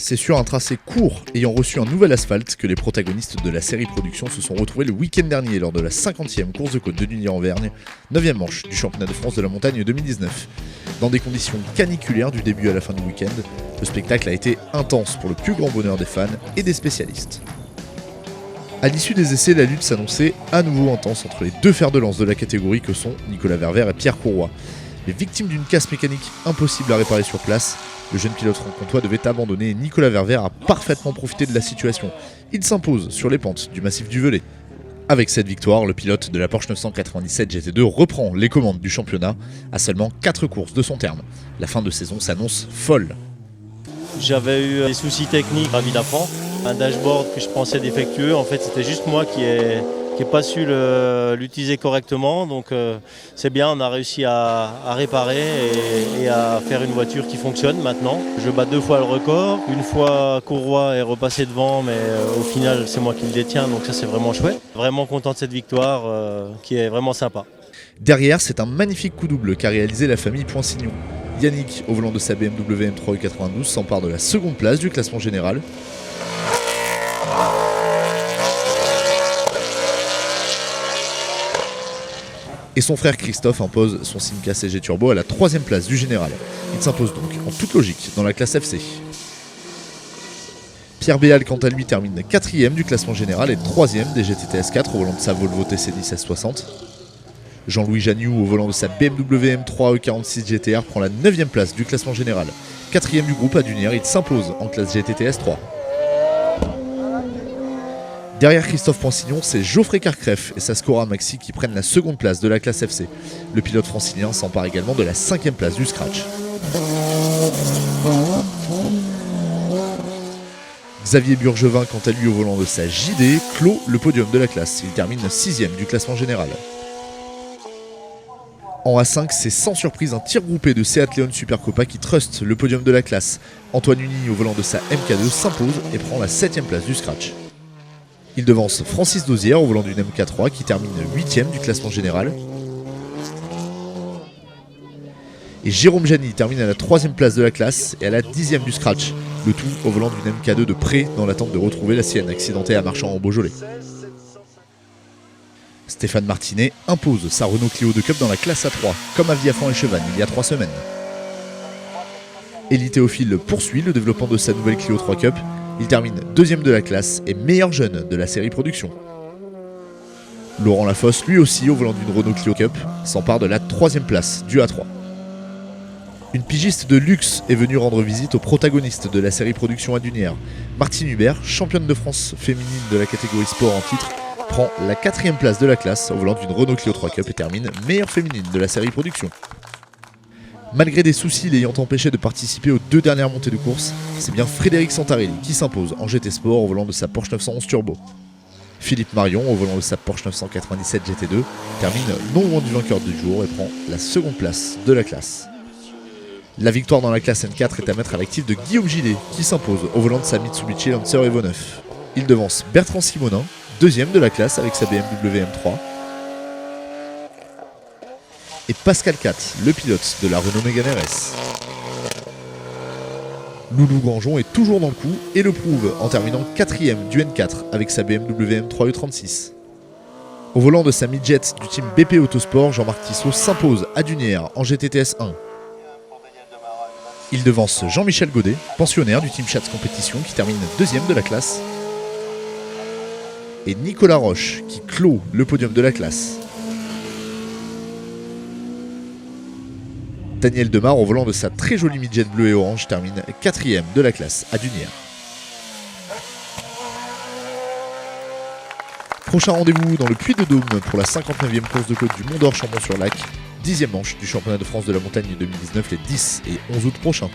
C'est sur un tracé court ayant reçu un nouvel asphalte que les protagonistes de la série Production se sont retrouvés le week-end dernier lors de la 50e course de côte de Dungy-en-Vergne, 9e manche du championnat de France de la montagne 2019. Dans des conditions caniculaires du début à la fin du week-end, le spectacle a été intense pour le plus grand bonheur des fans et des spécialistes. À l'issue des essais, la lutte s'annonçait à nouveau intense entre les deux fers de lance de la catégorie que sont Nicolas Ververt et Pierre Courroy. Mais victime d'une casse mécanique impossible à réparer sur place, le jeune pilote franc-comtois devait abandonner et Nicolas Ververt a parfaitement profité de la situation. Il s'impose sur les pentes du massif du Velay. Avec cette victoire, le pilote de la Porsche 997 GT2 reprend les commandes du championnat à seulement 4 courses de son terme. La fin de saison s'annonce folle. J'avais eu des soucis techniques à Villafranc, un dashboard que je pensais défectueux. En fait, c'était juste moi qui n'ai pas su l'utiliser correctement. Donc c'est bien, on a réussi à réparer et à faire une voiture qui fonctionne maintenant. Je bats 2 fois le record. Une fois Courroy est repassé devant, mais au final c'est moi qui le détiens, donc ça c'est vraiment chouette. Vraiment content de cette victoire qui est vraiment sympa. Derrière, c'est un magnifique coup double qu'a réalisé la famille Poinsignon. Yannick, au volant de sa BMW M3 U92, s'empare de la seconde place du classement général. Et son frère Christophe impose son Simca CG Turbo à la 3e place du général. Il s'impose donc en toute logique dans la classe FC. Pierre Béal, quant à lui, termine 4e du classement général et 3e des GTTS 4 au volant de sa Volvo TC 1660. Jean-Louis Jagnoux, au volant de sa BMW M3 E46 GTR, prend la 9e place du classement général. 4e du groupe à Dunière, il s'impose en classe GTTS 3. Derrière Christophe Poinsignon, c'est Geoffrey Carcreff et sa Scora Maxi qui prennent la seconde place de la classe FC. Le pilote francilien s'empare également de la 5e place du Scratch. Xavier Burgevin, quant à lui, au volant de sa JD, clôt le podium de la classe. Il termine 6e du classement général. En A5, c'est sans surprise un tir groupé de Seat Leon Supercopa qui truste le podium de la classe. Antoine Uni, au volant de sa MK2, s'impose et prend la 7e place du Scratch. Il devance Francis Dozière au volant d'une MK3 qui termine 8e du classement général. Et Jérôme Jany termine à la 3e place de la classe et à la 10e du Scratch. Le tout au volant d'une MK2 de près dans l'attente de retrouver la sienne accidentée à Marchand en Beaujolais. Stéphane Martinet impose sa Renault Clio de Cup dans la classe A3, comme à Viafran et Chevannes il y a 3 semaines. Élie Théophile poursuit le développement de sa nouvelle Clio 3 Cup. Il termine 2e de la classe et meilleur jeune de la série Production. Laurent Lafosse, lui aussi au volant d'une Renault Clio Cup, s'empare de la 3e place du A3. Une pigiste de luxe est venue rendre visite aux protagonistes de la série Production à Dunière. Martine Hubert, championne de France féminine de la catégorie sport en titre, prend la 4e place de la classe au volant d'une Renault Clio 3 Cup et termine meilleure féminine de la série Production. Malgré des soucis l'ayant empêché de participer aux 2 dernières montées de course, c'est bien Frédéric Santarelli qui s'impose en GT Sport au volant de sa Porsche 911 Turbo. Philippe Marion, au volant de sa Porsche 997 GT2, termine non loin du vainqueur du jour et prend la 2e place de la classe. La victoire dans la classe N4 est à mettre à l'actif de Guillaume Gillet qui s'impose au volant de sa Mitsubishi Lancer Evo 9. Il devance Bertrand Simonin, 2e de la classe avec sa BMW M3. Et Pascal Cat, le pilote de la Renault Mégane RS. Loulou Grandjean est toujours dans le coup et le prouve en terminant 4e du N4 avec sa BMW M3 E36. Au volant de sa midjet du team BP Autosport, Jean-Marc Tissot s'impose à Dunière en GTTS 1. Il devance Jean-Michel Godet, pensionnaire du team Schatz Compétition qui termine 2e de la classe. Et Nicolas Roche qui clôt le podium de la classe. Daniel Demar, au volant de sa très jolie midjet bleu et orange, termine 4e de la classe à Dunière. Prochain rendez-vous dans le Puy-de-Dôme pour la 59e course de côte du Mont d'Or Chambon-sur-Lac, 10e manche du championnat de France de la montagne 2019 les 10 et 11 août prochains.